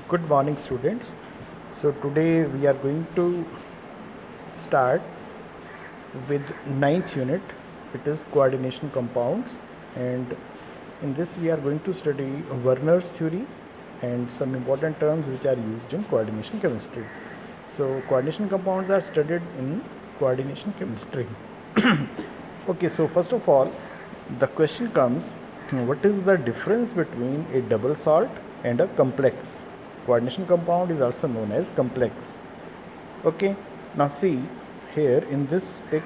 Good morning, students. So today we are going to start with ninth unit. It is coordination compounds, and in this we are going to study Werner's theory and some important terms which are used in coordination chemistry. So coordination compounds are studied in coordination chemistry. Okay, so first of all, the question comes, what is the difference between a double salt and a complex? Coordination compound is also known as complex. Okay, now see here in this pic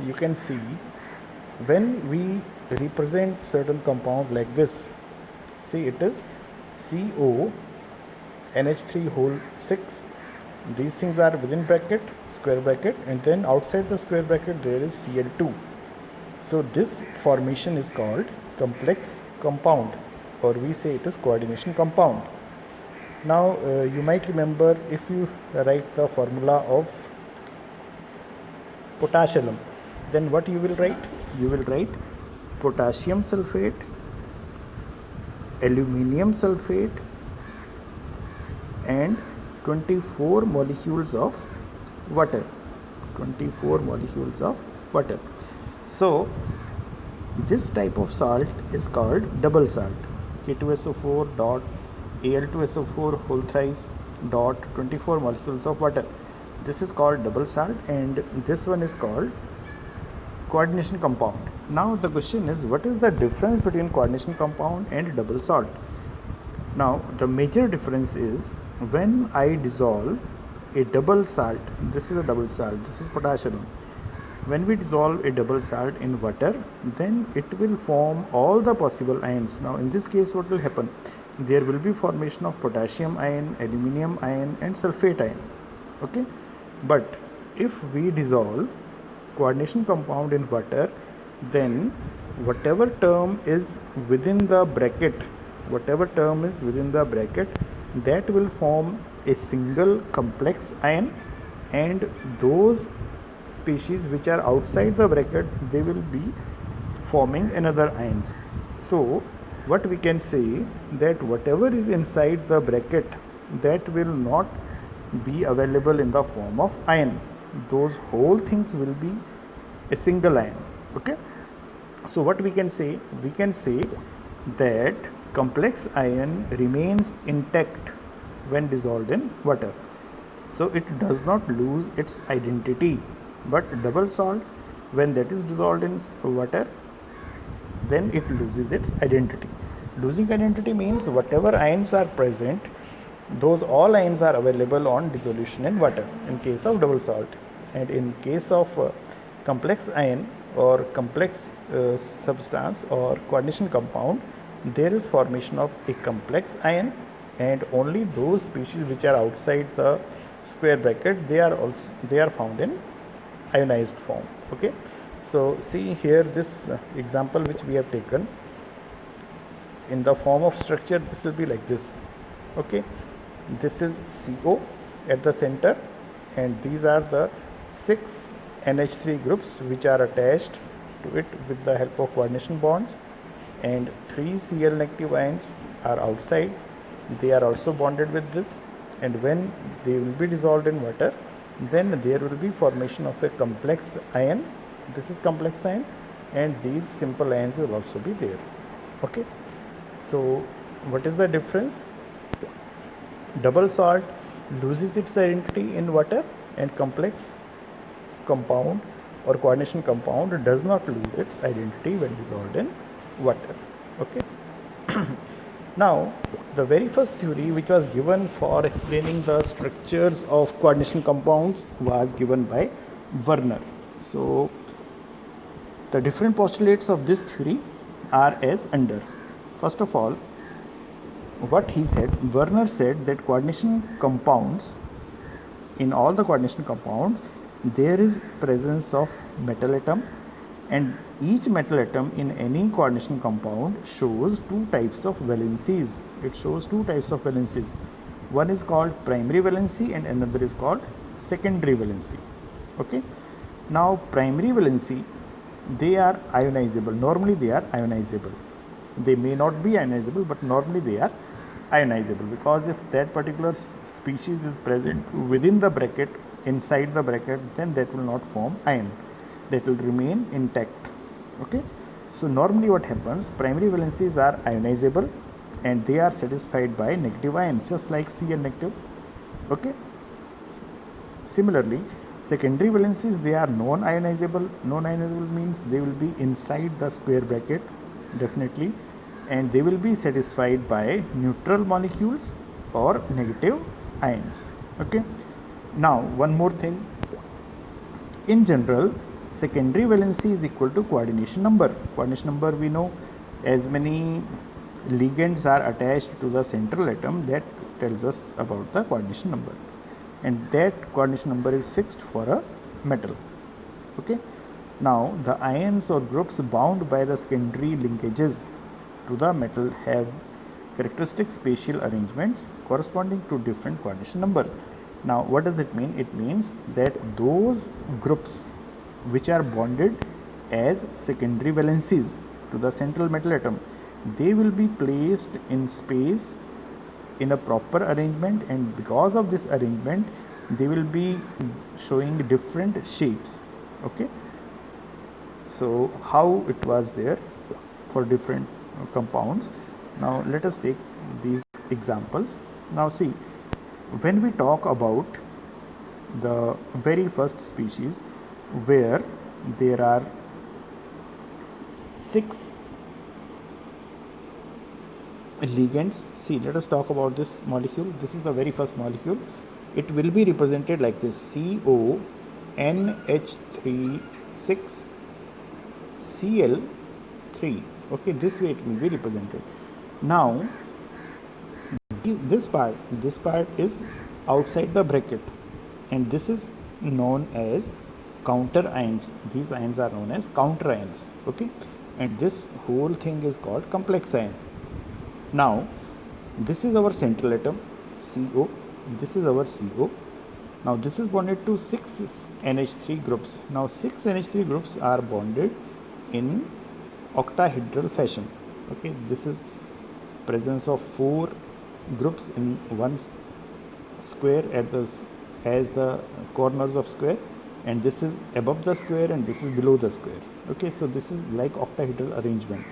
you can see when we represent certain compound like this, see it is CO NH3 whole 6. These things are within bracket, square bracket, and then outside the square bracket there is Cl2. So this formation is called complex compound, or we say it is coordination compound. Now you might remember, if you write the formula of potassium, then what you will write? You will write potassium sulfate, aluminium sulfate, and 24 molecules of water. 24 molecules of water. So this type of salt is called double salt. K2SO4 dot Al2SO4 whole thrice dot 24 molecules of water. This is called double salt, and this one is called coordination compound. Now the question is, what is the difference between coordination compound and double salt? Now the major difference is, when I dissolve a double salt, this is a double salt, this is potassium. When we dissolve a double salt in water, then it will form all the possible ions. Now in this case what will happen? There will be formation of potassium ion, aluminium ion, and sulfate ion. Okay, but if we dissolve coordination compound in water, then whatever term is within the bracket, that will form a single complex ion, and those species which are outside the bracket, they will be forming another ions. So what we can say, that whatever is inside the bracket, that will not be available in the form of ion. Those whole things will be a single ion. Okay, so what we can say? We can say that complex ion remains intact when dissolved in water, so it does not lose its identity. But double salt, when that is dissolved in water, then it loses its identity. Losing identity means whatever ions are present, those all ions are available on dissolution in water in case of double salt. And in case of complex ion or complex substance or coordination compound, there is formation of a complex ion, and only those species which are outside the square bracket, they are found in ionized form. Okay, so see here this example which we have taken, in the form of structure this will be like this. Okay, this is CO at the center, and these are the 6 NH3 groups which are attached to it with the help of coordination bonds, and 3 Cl negative ions are outside, they are also bonded with this, and when they will be dissolved in water, then there will be formation of a complex ion. This is complex ion, and these simple ions will also be there. Okay, so what is the difference? Double salt loses its identity in water, and complex compound or coordination compound does not lose its identity when dissolved in water. Okay. Now the very first theory which was given for explaining the structures of coordination compounds was given by Werner. So the different postulates of this theory are as under. First of all, what he said, Werner said that coordination compounds, in all the coordination compounds, there is presence of metal atom, and each metal atom in any coordination compound shows two types of valencies. It shows two types of valencies. One is called primary valency and another is called secondary valency. Okay, now primary valency, they are ionizable. Normally they are ionizable. They may not be ionizable, but normally they are ionizable, because if that particular species is present within the bracket, inside the bracket, then that will not form ion, that will remain intact. Okay, so normally what happens, primary valencies are ionizable and they are satisfied by negative ions, just like Cl negative. Okay, similarly secondary valencies, they are non-ionizable. Non-ionizable means they will be inside the square bracket definitely, and they will be satisfied by neutral molecules or negative ions. Okay, now one more thing, in general secondary valency is equal to coordination number. Coordination number we know, as many ligands are attached to the central atom, that tells us about the coordination number, and that coordination number is fixed for a metal. Okay, now the ions or groups bound by the secondary linkages to the metal have characteristic spatial arrangements corresponding to different coordination numbers. Now what does it mean? It means that those groups which are bonded as secondary valencies to the central metal atom, they will be placed in space in a proper arrangement, and because of this arrangement they will be showing different shapes. Okay, so how it was there for different compounds. Now let us take these examples. Now see, when we talk about the very first species where there are 6 ligands, see, let us talk about this molecule. This is the very first molecule. It will be represented like this: CONH3 6 Cl3. Okay, this way it will be represented. Now this part is outside the bracket, and this is known as counter ions. These ions are known as counter ions. Okay, and this whole thing is called complex ion. Now this is our central atom CO, this is our CO. Now this is bonded to 6 NH3 groups. Now 6 NH3 groups are bonded in octahedral fashion. Okay, this is presence of 4 groups in one square at the as the corners of square, and this is above the square and this is below the square. Okay, so this is like octahedral arrangement.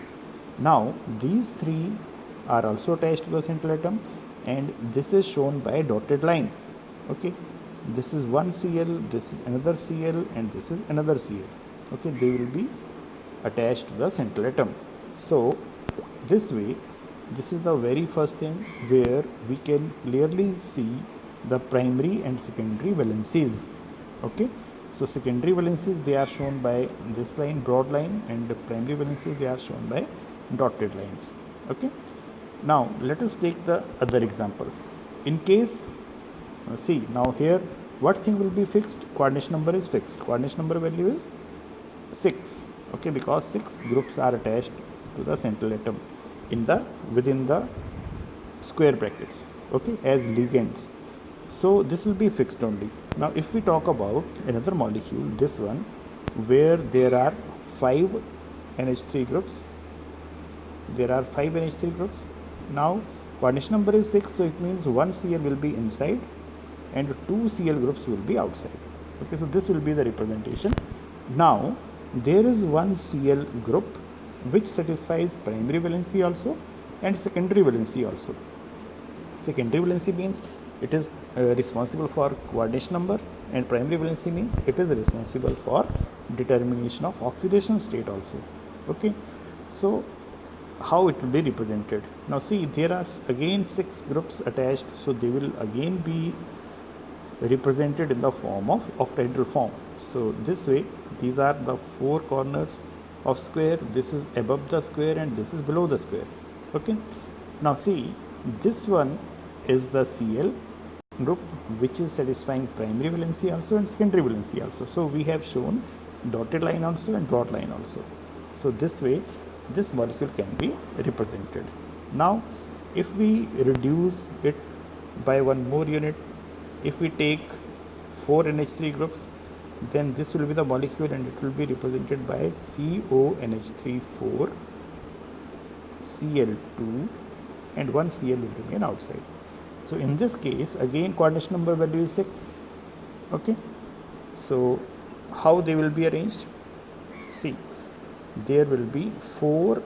Now these 3 are also attached to the central atom, and this is shown by a dotted line. Okay, this is one Cl, this is another Cl, and this is another Cl. Okay, they will be attached to the central atom. So this way, this is the very first thing where we can clearly see the primary and secondary valencies. Okay, so secondary valencies, they are shown by this line, broad line, and the primary valencies, they are shown by dotted lines. Okay, now let us take the other example. In case, see, now here what thing will be fixed? Coordination number is fixed. Coordination number value is 6. Okay, because 6 groups are attached to the central atom within the square brackets. Okay, as ligands. So this will be fixed only. Now if we talk about another molecule, this one, where there are 5 NH3 groups, now coordination number is 6, so it means 1 Cl will be inside and 2 Cl groups will be outside. Okay, so this will be the representation. Now there is one Cl group which satisfies primary valency also and secondary valency also. Secondary valency means it is responsible for coordination number, and primary valency means it is responsible for determination of oxidation state also. Okay, so how it will be represented? Now see, there are again 6 groups attached, so they will again be represented in the form of octahedral form. So this way, these are the 4 corners of square, this is above the square and this is below the square. Okay, now see, this one is the Cl group which is satisfying primary valency also and secondary valency also. So we have shown dotted line also and broad line also. So this way this molecule can be represented. Now if we reduce it by one more unit, if we take 4 NH3 groups, then this will be the molecule and it will be represented by CONH3 4 Cl2 and one Cl will remain outside. So in this case again coordination number value is 6. Okay, so how they will be arranged? See, there will be four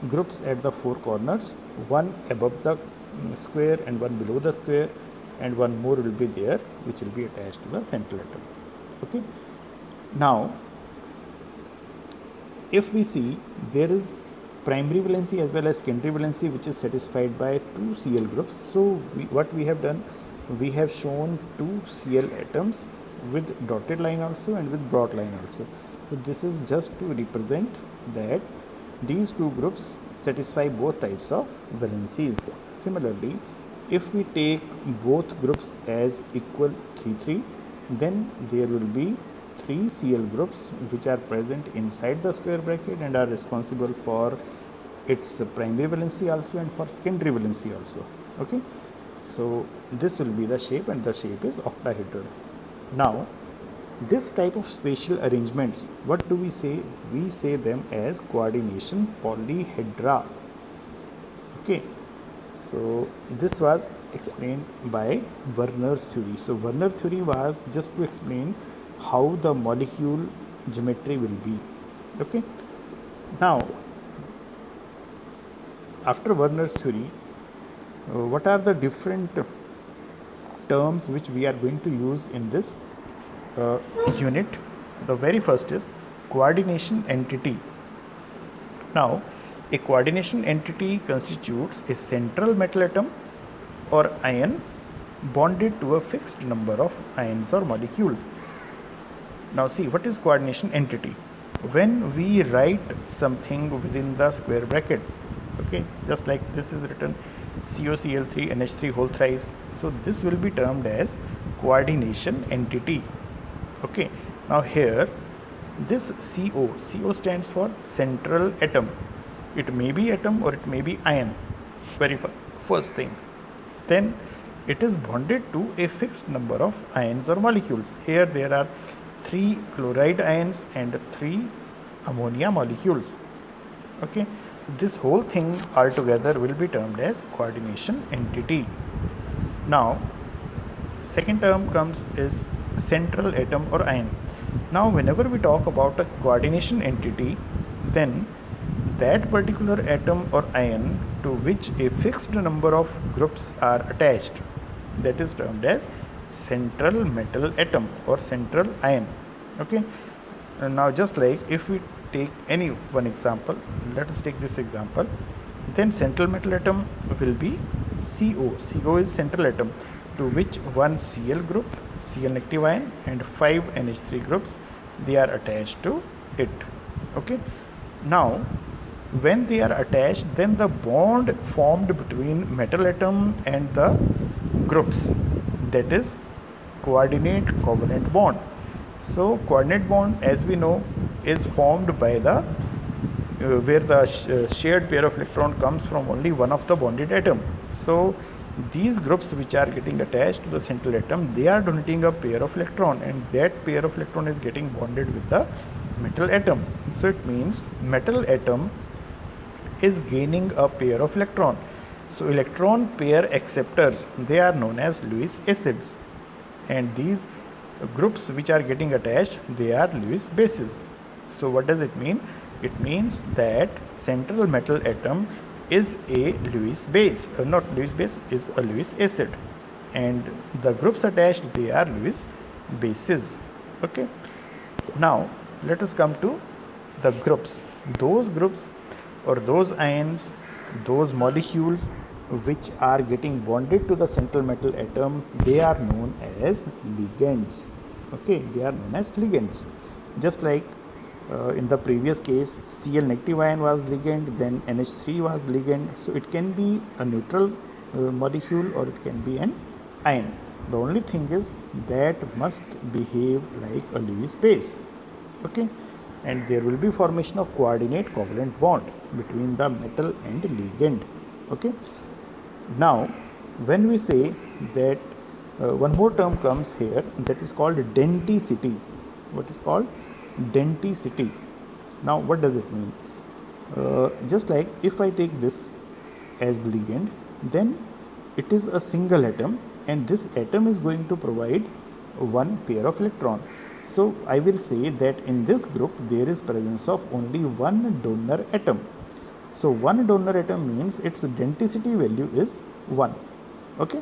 groups at the four corners, one above the square and one below the square, and one more will be there which will be attached to the central atom. Okay, now if we see, there is primary valency as well as secondary valency which is satisfied by two Cl groups. So what we have done, we have shown two Cl atoms with dotted line also and with broad line also. So this is just to represent that these two groups satisfy both types of valencies. Similarly, if we take both groups as equal 3 3, then there will be 3 Cl groups which are present inside the square bracket and are responsible for its primary valency also and for secondary valency also. Okay, so this will be the shape, and the shape is octahedral. Now this type of spatial arrangements, what do we say? We say them as coordination polyhedra. Okay, so this was explained by Werner's theory. So Werner theory was just to explain how the molecule geometry will be. Okay, now after Werner's theory, what are the different terms which we are going to use in this unit? The very first is coordination entity. Now a coordination entity constitutes a central metal atom or ion bonded to a fixed number of ions or molecules. Now see, what is coordination entity? When we write something within the square bracket, okay, just like this is written COCl3 NH3 whole thrice, so this will be termed as coordination entity. Okay, now here this CO stands for central atom. It may be atom or it may be ion, very first thing. Then it is bonded to a fixed number of ions or molecules. Here there are 3 chloride ions and 3 ammonia molecules. Okay, this whole thing altogether will be termed as coordination entity. Now second term comes is central atom or ion. Now whenever we talk about a coordination entity, then that particular atom or ion to which a fixed number of groups are attached, that is termed as central metal atom or central ion. Okay, and now just like if we take any one example, let us take this example, then central metal atom will be CO is central atom to which one Cl group, Cl negative ion, and 5 NH3 groups, they are attached to it. Okay, now when they are attached, then the bond formed between metal atom and the groups, that is coordinate covalent bond. So coordinate bond, as we know, is formed by the where the shared pair of electron comes from only one of the bonded atom. So these groups which are getting attached to the central atom, they are donating a pair of electron, and that pair of electron is getting bonded with the metal atom. So it means metal atom is gaining a pair of electron. So electron pair acceptors, they are known as Lewis acids, and these groups which are getting attached, they are Lewis bases. So what does it mean? It means that central metal atom is a Lewis base, not Lewis base, is a Lewis acid, and the groups attached, they are Lewis bases. Okay, now let us come to the groups. Those groups or those ions, those molecules which are getting bonded to the central metal atom, they are known as ligands. Okay, they are known as ligands. Just like in the previous case, Cl negative ion was ligand, then NH3 was ligand. So it can be a neutral molecule or it can be an ion. The only thing is that must behave like a Lewis base. Okay, and there will be formation of coordinate covalent bond between the metal and ligand. Okay, now when we say that one more term comes here, that is called denticity. What is called denticity? Now what does it mean? Just like if I take this as ligand, then it is a single atom, and this atom is going to provide one pair of electron. So I will say that in this group there is presence of only one donor atom. So one donor atom means its denticity value is 1. Okay.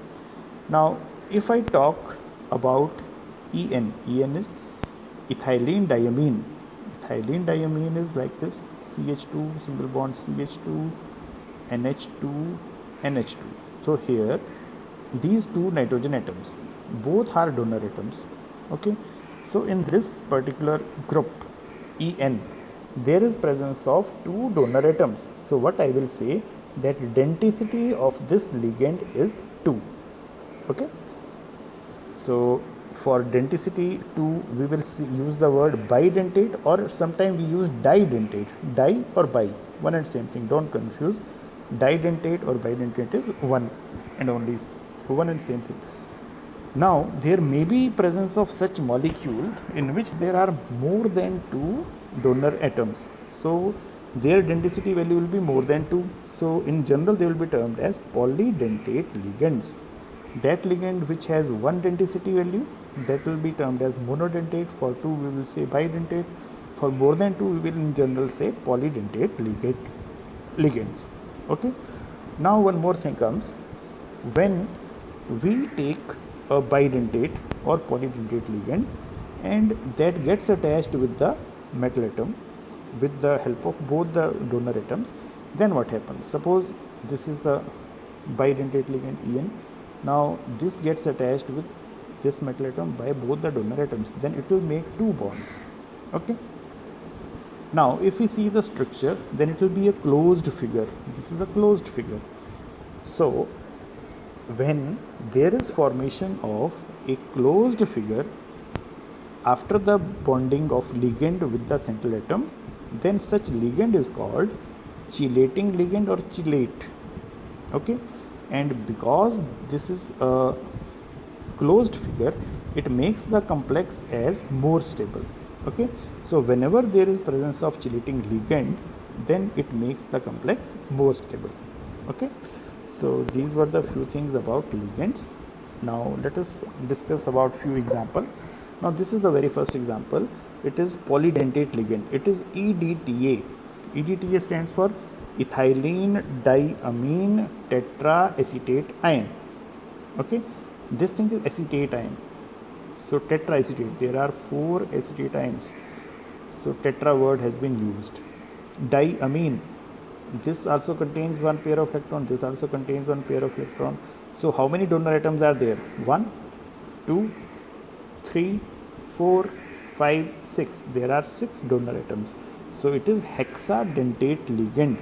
Now if I talk about En is ethylene diamine. Ethylene diamine is like this: CH2, single bond CH2, NH2, NH2. So here these two nitrogen atoms, both are donor atoms. Okay. So in this particular group En, there is presence of two donor atoms. So what I will say, that denticity of this ligand is 2. Okay. So for denticity 2, we will use the word bidentate, or sometimes we use didentate. Di or bi, one and same thing, don't confuse. Didentate or bidentate is one and only one and same thing. Now there may be presence of such molecule in which there are more than 2 donor atoms. So their denticity value will be more than 2. So in general they will be termed as polydentate ligands. That ligand which has one denticity value, that will be termed as monodentate. For 2 we will say bidentate. For more than 2 we will in general say polydentate ligands. Okay. Now one more thing comes, when we take a bidentate or polydentate ligand and that gets attached with the metal atom with the help of both the donor atoms, then what happens? Suppose this is the bidentate ligand En. Now this gets attached with this metal atom by both the donor atoms, then it will make 2 bonds. Okay. Now if we see the structure, then it will be a closed figure. This is a closed figure. So when there is formation of a closed figure after the bonding of ligand with the central atom, then such ligand is called chelating ligand or chelate. Okay. And because this is a closed figure, it makes the complex as more stable. Okay. So whenever there is presence of chelating ligand, then it makes the complex more stable. Okay. So these were the few things about ligands. Now let us discuss about few examples. Now this is the very first example. It is polydentate ligand. It is EDTA. EDTA stands for ethylene diamine tetraacetate ion. Okay. This thing is acetate ion. So tetraacetate, there are 4 acetate ions. So tetra word has been used. Diamine, this also contains one pair of electron, this also contains one pair of electron. So how many donor atoms are there? 1, 2, 3, 4, 5, 6. There are 6 donor atoms. So it is hexadentate ligand.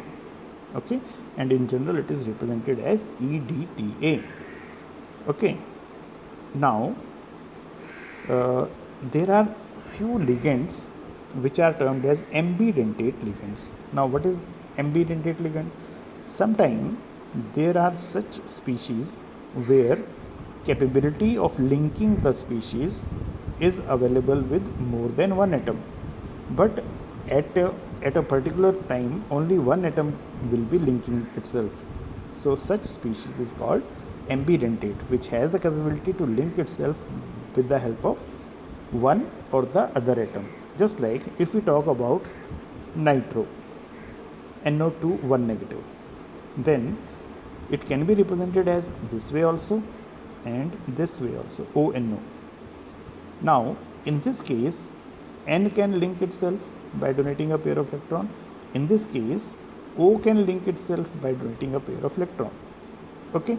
Okay. And in general it is represented as EDTA. Okay. Now there are few ligands which are termed as ambidentate ligands. Now what is ambidentate ligand? Sometimes there are such species where capability of linking the species is available with more than one atom, but at a particular time only one atom will be linking itself. So such species is called ambidentate, which has the capability to link itself with the help of one or the other atom. Just like if we talk about nitro, NO2 1 negative, then it can be represented as this way also and this way also, ONO. Now in this case N can link itself by donating a pair of electron. In this case O can link itself by donating a pair of electron. Okay.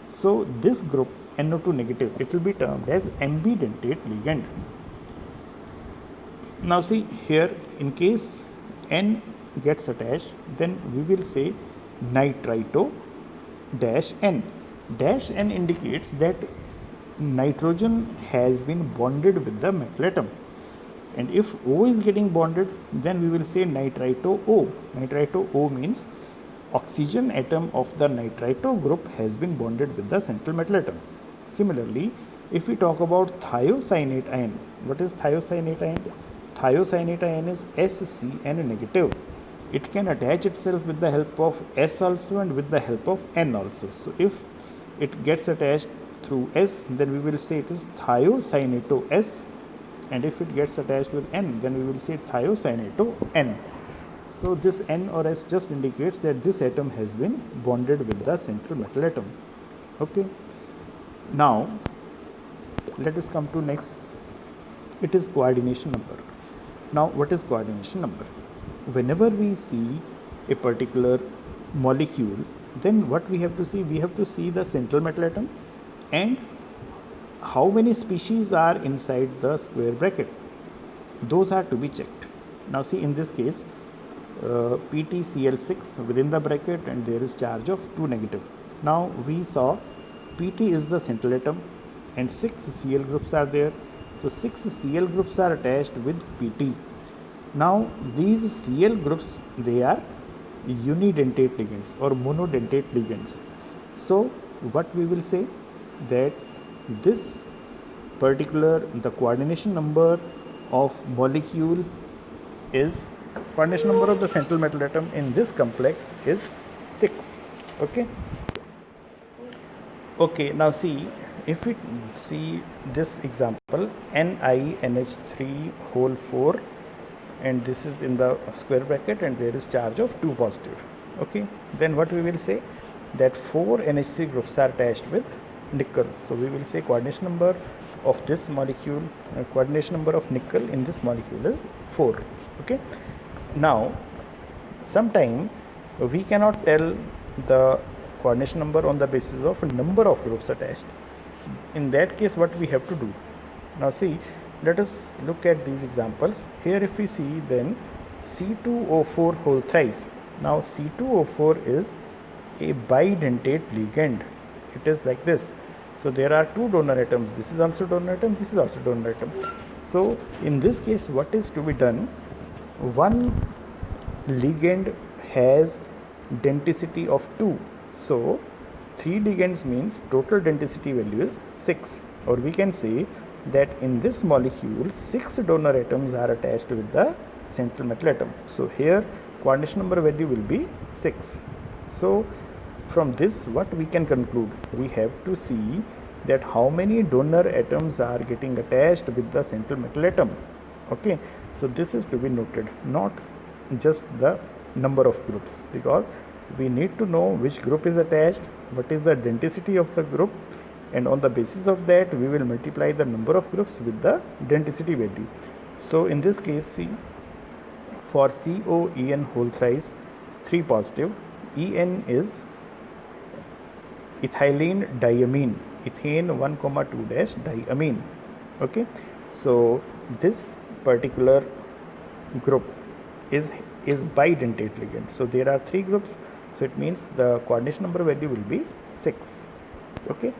So this group NO2 negative, it will be termed as ambidentate ligand. Now see here, in case N gets attached, then we will say nitrito dash N. Dash N indicates that nitrogen has been bonded with the metal atom, and if O is getting bonded, then we will say nitrito O. Nitrito O means oxygen atom of the nitrito group has been bonded with the central metal atom. Similarly, if we talk about thiocyanate ion, what is thiocyanate ion? Thiocyanate ion is SCN negative. it can attach itself with the help of S also and with the help of N also. So if it gets attached through S, then we will say it is thiocyaneto S, and if it gets attached with N, then we will say thiocyaneto N. So this N or S just indicates that this atom has been bonded with the central metal atom. Okay. Now let us come to next. It is coordination number. Now what is coordination number? Whenever we see a particular molecule, then what we have to see? We have to see the central metal atom and how many species are inside the square bracket. Those are to be checked. Now see, in this case, PtCl6 within the bracket, and there is charge of 2 negative. Now we saw Pt is the central atom and 6 Cl groups are there. So 6 Cl groups are attached with Pt. Now these Cl groups, they are unidentate ligands or monodentate ligands. So what we will say, that this particular, the coordination number of molecule is, coordination number of the central metal atom in this complex is 6. Okay. Okay, now see, if we see this example, NiNH3 whole 4, and this is in the square bracket and there is charge of 2 positive. Okay, then what we will say, that 4 NH3 groups are attached with nickel. So we will say coordination number of this molecule, coordination number of nickel in this molecule is 4. Okay. Now sometime we cannot tell the coordination number on the basis of number of groups attached. In that case, what we have to do? Now see, let us look at these examples. Here if we see, then C2O4 whole thrice. Now C2O4 is a bidentate ligand. It is like this. So there are 2 donor atoms. This is also donor atom, this is also donor atom. So in this case, what is to be done? One ligand has denticity of 2. So 3 ligands means total denticity value is 6. Or we can say that in this molecule 6 donor atoms are attached with the central metal atom. So here coordination number value will be 6. So from this, what we can conclude? We have to see that how many donor atoms are getting attached with the central metal atom. Okay, so this is to be noted, not just the number of groups, because we need to know which group is attached, what is the denticity of the group, and on the basis of that we will multiply the number of groups with the denticity value. So in this case, see, for COEN whole thrice 3 positive, En is ethylene diamine, ethane 1,2 dash diamine. Okay, so this particular group is bidentate ligand. So there are 3 groups, so it means the coordination number value will be 6. Okay,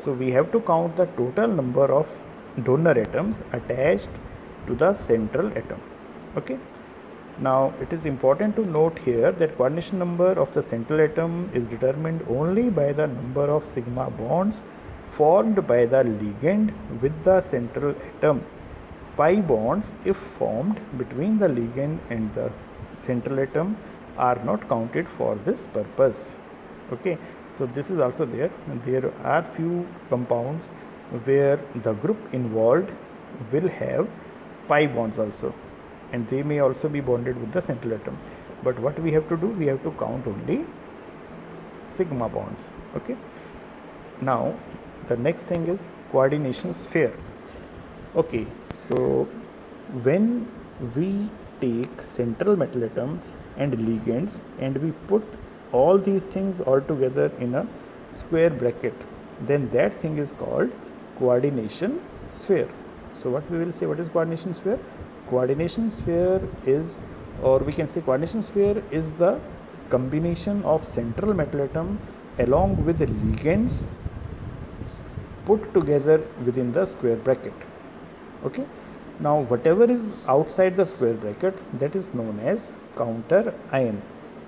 so we have to count the total number of donor atoms attached to the central atom. Okay, now it is important to note here that coordination number of the central atom is determined only by the number of sigma bonds formed by the ligand with the central atom. Pi bonds, if formed between the ligand and the central atom, are not counted for this purpose. Okay, so this is also there. There are few compounds where the group involved will have pi bonds also, and they may also be bonded with the central atom. But what we have to do? We have to count only sigma bonds. Okay. Now the next thing is coordination sphere. Okay, so when we take central metal atom and ligands and we put all these things all together in a square bracket, then that thing is called coordination sphere. So what we will say, what is coordination sphere? Coordination sphere is, or we can say coordination sphere is the combination of central metal atom along with the ligands put together within the square bracket. Okay, now whatever is outside the square bracket, that is known as counter ion.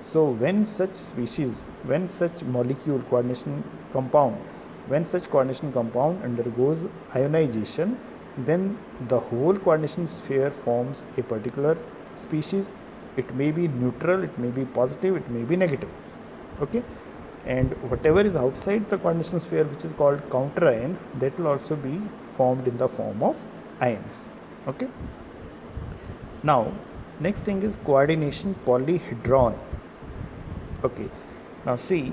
So when such species, when such molecule coordination compound, when such coordination compound undergoes ionization, then the whole coordination sphere forms a particular species, it may be neutral, it may be positive, it may be negative. Okay, and whatever is outside the coordination sphere, which is called counter ion, that will also be formed in the form of ions. Okay, now next thing is coordination polyhedron. Okay, now see,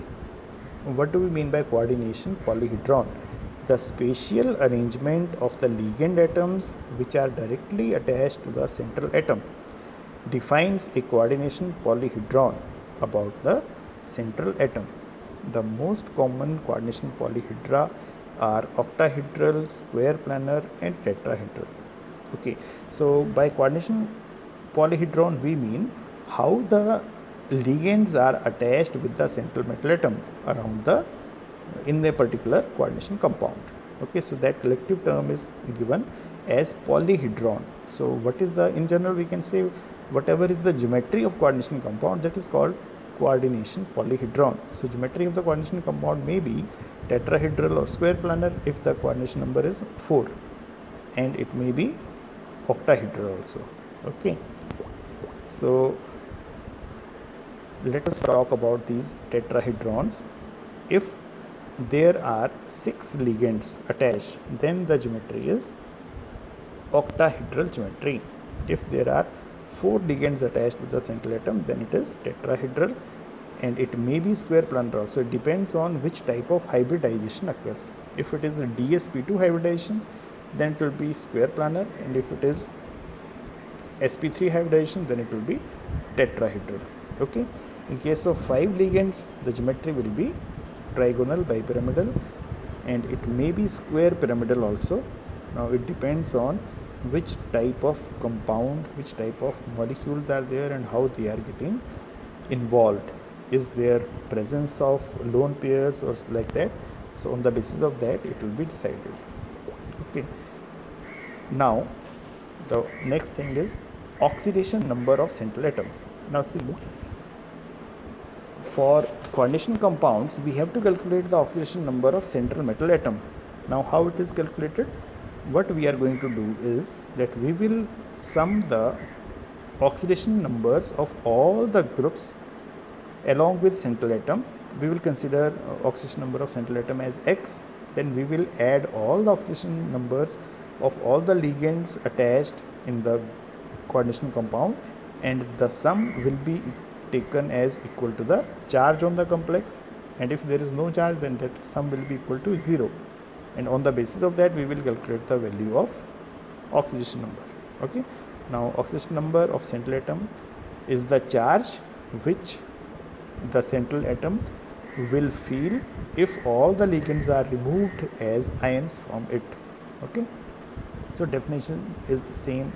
what do we mean by coordination polyhedron? The spatial arrangement of the ligand atoms which are directly attached to the central atom defines a coordination polyhedron about the central atom. The most common coordination polyhedra are octahedral, square planar, and tetrahedral. Okay, so by coordination polyhedron we mean how the ligands are attached with the central metal atom around the in a particular coordination compound. Okay, so that collective term is given as polyhedron. So what is the, in general we can say whatever is the geometry of coordination compound, that is called coordination polyhedron. So geometry of the coordination compound may be tetrahedral or square planar if the coordination number is 4, and it may be octahedral also. Okay, so let us talk about these tetrahedrons. If there are 6 ligands attached, then the geometry is octahedral geometry. If there are 4 ligands attached to the central atom, then it is tetrahedral, and it may be square planar also. It depends on which type of hybridization occurs. If it is a dsp2 hybridization, then it will be square planar, and if it is sp3 hybridization, then it will be tetrahedral. Okay, in case of 5 ligands, the geometry will be trigonal bipyramidal, and it may be square pyramidal also. Now it depends on which type of compound, which type of molecules are there, and how they are getting involved. Is there presence of lone pairs or like that? So on the basis of that it will be decided. Okay, now the next thing is oxidation number of central atom. Now see, for coordination compounds we have to calculate the oxidation number of central metal atom. Now how it is calculated? What we are going to do is that we will sum the oxidation numbers of all the groups along with central atom. We will consider oxidation number of central atom as x, then we will add all the oxidation numbers of all the ligands attached in the coordination compound, and the sum will be taken as equal to the charge on the complex, and if there is no charge, then that sum will be equal to 0, and on the basis of that we will calculate the value of oxidation number. Okay, now oxidation number of central atom is the charge which the central atom will feel if all the ligands are removed as ions from it. Okay, so definition is same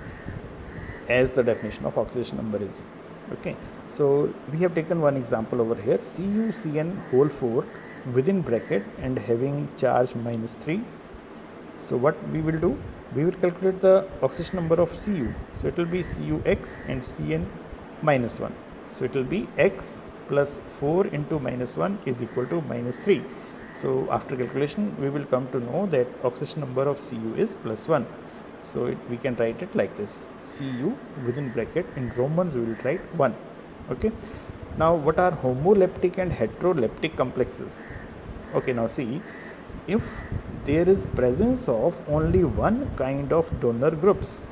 as the definition of oxidation number is. Okay, so we have taken one example over here, CuCN whole 4 within bracket and having charge -3. So what we will do, we will calculate the oxidation number of Cu. So it will be Cux and Cn -1. So it will be x plus 4 into -1 is equal to -3. So after calculation we will come to know that oxidation number of Cu is +1. So we can write it like this, Cu within bracket, in Romans we will write 1. Okay, now what are homoleptic and heteroleptic complexes? Okay, now see, if there is presence of only one kind of donor groups,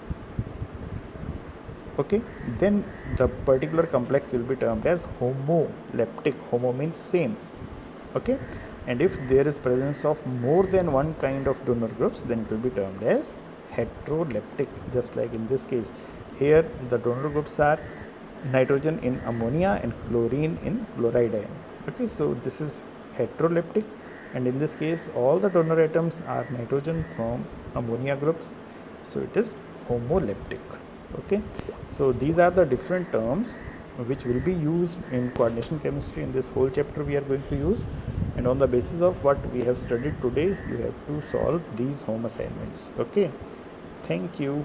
okay, then the particular complex will be termed as homoleptic. Homo means same. Okay, and if there is presence of more than one kind of donor groups, then it will be termed as heteroleptic. Just like in this case, here the donor groups are nitrogen in ammonia and chlorine in chloride ion. Okay, so this is heteroleptic, and in this case all the donor atoms are nitrogen from ammonia groups, so it is homoleptic. Okay, so these are the different terms which will be used in coordination chemistry. In this whole chapter we are going to use, and on the basis of what we have studied today, you have to solve these home assignments. Okay, thank you.